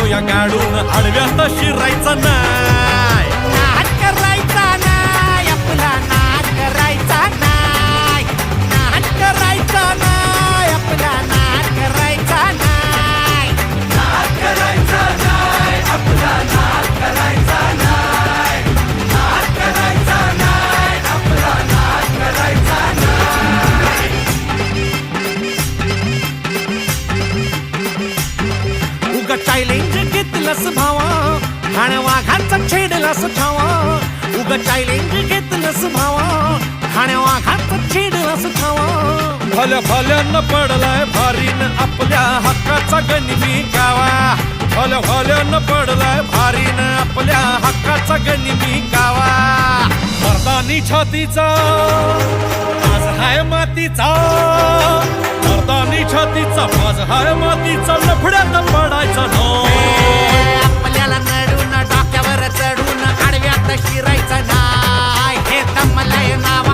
घेऊया गाडून आडव्यात शिरायचं नाही. नाद करायचा नाही आपला, नाद करायचा नाही, नाद करायचा नाही आपला, नाद करायचा नाही, नाद करायचा नाही आपला, नाद करायचा नाही, नाद करायचा नाही आपला, नाद करायचा नाही. उगा चॅलेंज घेतलंस भावा, ठाण्या वाघाचा छेडलास ठावा. उगा चॅलेंज घेतलंस भावा, ठाण्या वाघाचा छेडलास ठावा. भल्या भल्यानं पडलाय भारीन आपल्या हक्काचा गनिमी गावा. भल्या भल्यानं पडलाय भारीन आपल्या हक्काचा गनिमी गावा. मर्दानी छातीचा आज हाय मातीचा, मर्दानी छातीचा आज हाय मातीचा, लफड्यात पडायचा नो. आपल्याला नडून डोक्यावर चढून आडव्यात शिरायचं